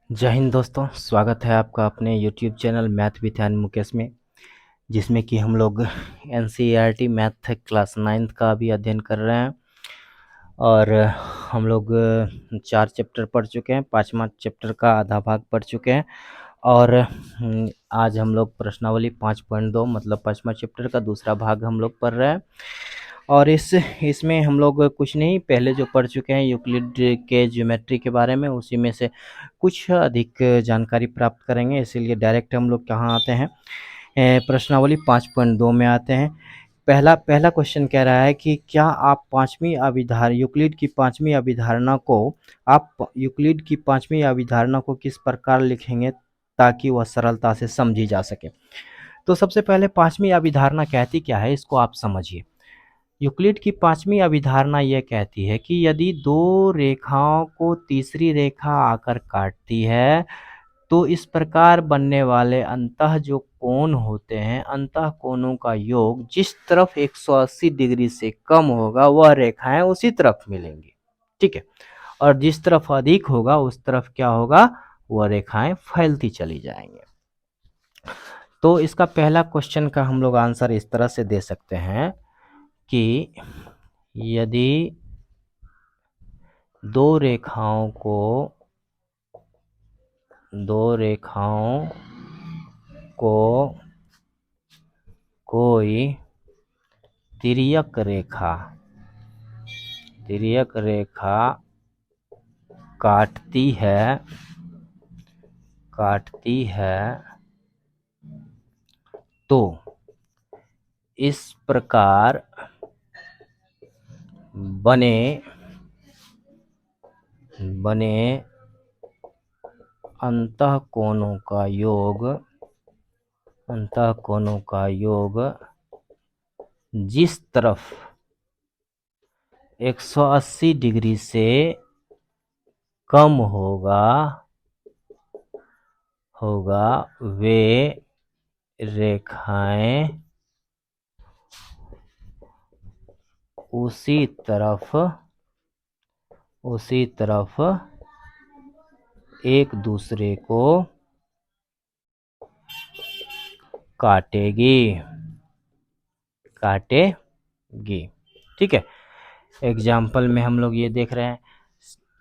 जय हिंद दोस्तों, स्वागत है आपका अपने YouTube channel math with an Mukesh में, जिसमें कि हम लोग NCERT मैथ क्लास 9th का भी अध्ययन कर रहे हैं। और हम लोग 4 चैप्टर पढ़ चुके हैं, 5वां चैप्टर का आधा भाग पढ़ चुके हैं। और आज हम लोग प्रश्नावली 5.2 मतलब 5वां चैप्टर का दूसरा भाग हम लोग पढ़ रहे हैं। और इसमें हम लोग कुछ नहीं, पहले जो पढ़ चुके हैं यूक्लिड के ज्योमेट्री के बारे में, उसी में से कुछ अधिक जानकारी प्राप्त करेंगे। इसीलिए डायरेक्ट हम लोग कहाँ आते हैं, प्रश्नावली 5.2 में आते हैं। पहला क्वेश्चन कह रहा है कि क्या आप यूक्लिड की पांचवी अभिधारणा को किस प्रकार लिखेंगे ताकि वह सरलता से समझी जा सके। तो सबसे पहले पांचवी अभिधारणा कहती क्या है, इसको आप समझिए। यूक्लिड की पांचवी अभिधारणा यह कहती है कि यदि दो रेखाओं को तीसरी रेखा आकर काटती है तो इस प्रकार बनने वाले अंतः जो कोण होते हैं, अंतः कोणों का योग जिस तरफ 180 डिग्री से कम होगा वह रेखाएं उसी तरफ मिलेंगी, ठीक है। और जिस तरफ अधिक होगा उस तरफ क्या होगा, वह रेखाएं फैलती चली जाएंगी। तो इसका पहला क्वेश्चन का हम लोग आंसर इस तरह से दे सकते हैं कि यदि दो रेखाओं को कोई तिर्यक रेखा काटती है तो इस प्रकार बने अंतः कोणों का योग जिस तरफ 180 डिग्री से कम होगा वे रेखाएं उसी तरफ एक दूसरे को काटेगी, ठीक है। एग्जाम्पल में हम लोग ये देख रहे हैं,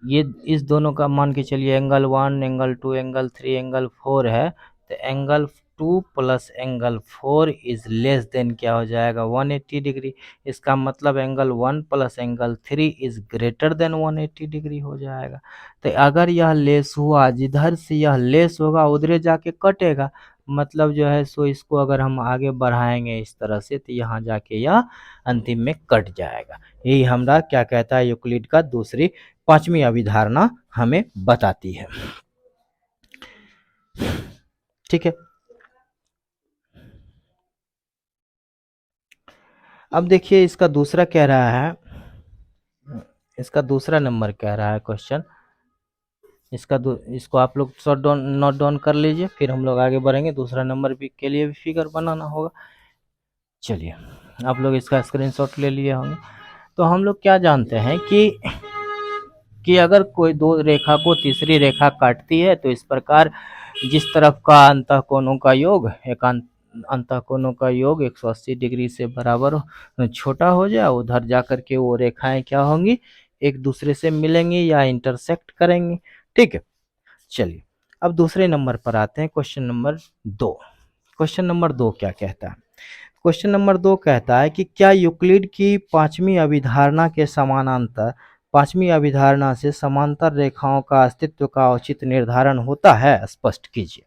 ये इस दोनों का मान के चलिए एंगल 1, एंगल 2, एंगल 3, एंगल 4 है। तो angle 2 plus angle 4 is less than क्या हो जाएगा, 180 डिग्री। इसका मतलब angle 1 plus angle 3 is greater than 180 degree हो जाएगा। तो अगर यह लेस हुआ, जिधर से यह लेस होगा उधरे जाके कटेगा, मतलब जो है सो इसको अगर हम आगे बढ़ाएंगे इस तरह से तो यहाँ जाके यह अंतिम में कट जाएगा। यही हमारा क्या कहता है, यूक्लिड का दूसरी पांचवी अभिधारणा हमें बताती है, ठीक है। अब देखिए इसका दूसरा कह रहा है, इसका दूसरा नंबर कह रहा है क्वेश्चन, इसको आप लोग नोट डाउन कर लीजिए, फिर हम लोग आगे बढ़ेंगे। दूसरा नंबर भी के लिए भी फिगर बनाना होगा। चलिए आप लोग इसका स्क्रीनशॉट ले लिए होंगे। तो हम लोग क्या जानते हैं कि अगर कोई दो रेखा को तीसरी रेखा काटती है तो इस प्रकार जिस तरफ का अंतःकोणों का योग अंतःकोणों का योग 180 डिग्री से बराबर छोटा हो जाए, उधर जाकर के वो रेखाएं क्या होंगी, एक दूसरे से मिलेंगी या इंटरसेक्ट करेंगी, ठीक है। चलिए अब दूसरे नंबर पर आते हैं, क्वेश्चन नंबर 2। क्वेश्चन नंबर 2 क्या कहता है, क्वेश्चन नंबर 2 कहता है कि क्या यूक्लिड की पांचवी अभिधारणा से समांतर रेखाओं का अस्तित्व का उचित निर्धारण होता है, स्पष्ट कीजिए।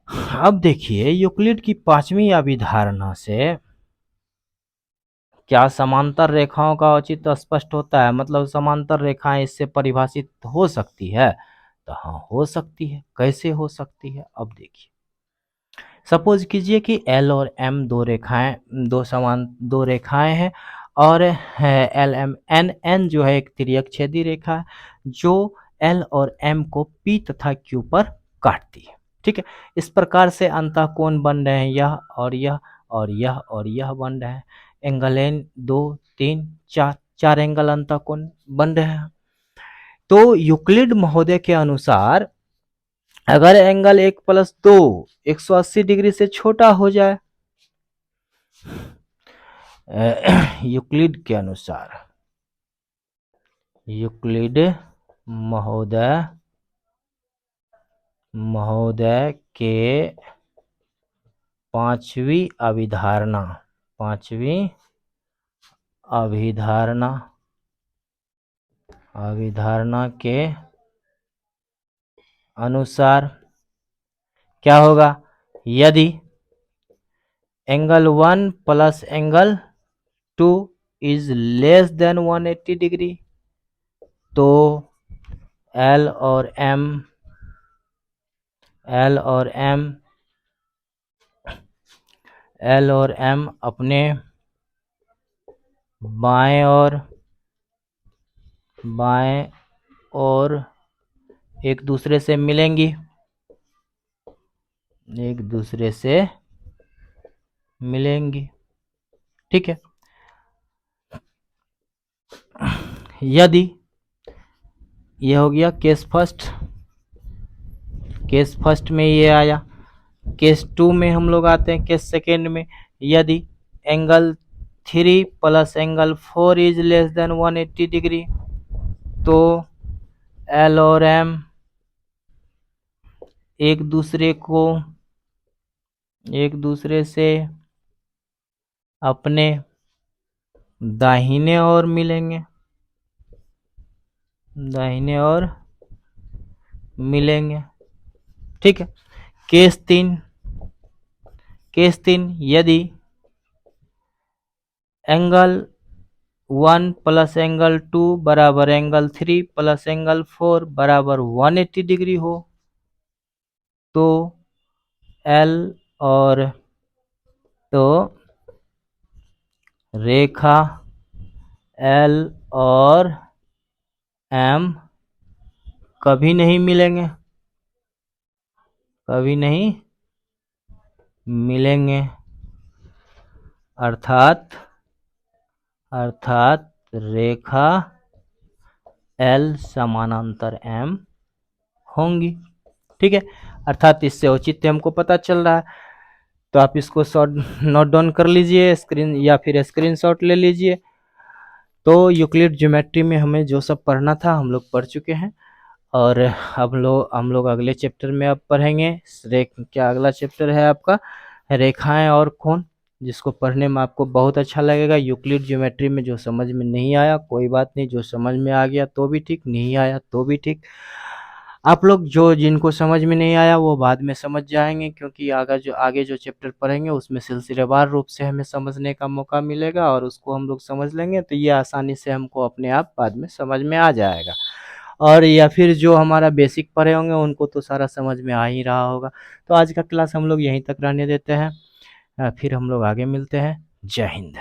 अब देखिए यूक्लिड की पांचवी अभिधारणा से क्या समांतर रेखाओं का औचित्य स्पष्ट होता है, मतलब समांतर रेखाएं इससे परिभाषित हो सकती है। तो हाँ हो सकती है। कैसे हो सकती है, अब देखिए सपोज कीजिए कि L और M दो रेखाएं हैं और L M N जो है एक तिर्यक छेदी रेखा है जो L और M को P तथा Q पर काटती है, ठीक है। इस प्रकार से अंतःकोण बन रहे हैं यह और यह और यह और यह बन रहे हैं। एंगल N 2 3 4 एंगल अंतःकोण बन रहे हैं। तो यूक्लिड महोदय के अनुसार अगर एंगल 1 + 2 180 डिग्री से छोटा हो जाए, यूक्लिड के अनुसार, यूक्लिड महोदय के पांचवी अभिधारणा के अनुसार क्या होगा, यदि angle 1 + angle 2 is less than 180 degree, तो L और M अपने बाएं और एक दूसरे से मिलेंगी, ठीक है। यदि ये हो गया केस फर्स्ट में ये आया, केस 2 में हम लोग आते हैं केस सेकेंड में। यदि angle 3 + angle 4 is less than 180 degree, तो L और M एक दूसरे से अपने दाहिने ओर मिलेंगे, ठीक है। केस 3, यदि एंगल 1 + एंगल 2 बराबर एंगल 3 + एंगल 4 बराबर 180 डिग्री हो, तो रेखा L और M कभी नहीं मिलेंगे, अर्थात रेखा L समानांतर M होंगी, ठीक है। अर्थात इससे औचित्य हमको पता चल रहा है, तो आप इसको नोट डाउन कर लीजिए, स्क्रीन या फिर स्क्रीनशॉट ले लीजिए। तो यूक्लिड ज्योमेट्री में हमें जो सब पढ़ना था हम लोग पढ़ चुके हैं, और अब हम लोग अगले चैप्टर में अब पढ़ेंगे। क्या अगला चैप्टर है आपका रेखाएं और कोण, जिसको पढ़ने में आपको बहुत अच्छा लगेगा। यूक्लिड ज्योमेट्री में जो समझ में नहीं आया कोई बात नहीं, जो समझ में आ गया तो भी ठीक, नहीं आया तो भी ठीक। आप लोग जिनको समझ में नहीं आया वो बाद में समझ जाएंगे, क्योंकि आगे जो चैप्टर पढ़ेंगे उसमें सिलसिलेवार रूप से हमें समझने का मौका मिलेगा, और उसको हम लोग समझ लेंगे तो ये आसानी से हमको अपने आप बाद में समझ में आ जाएगा। और या फिर जो हमारा बेसिक पढ़े होंगे उनको तो सारा समझ में आ ही रहा होगा। तो आज का क्लास हम लोग यहीं तक रहने देते हैं, फिर हम लोग आगे मिलते हैं। जय हिंद।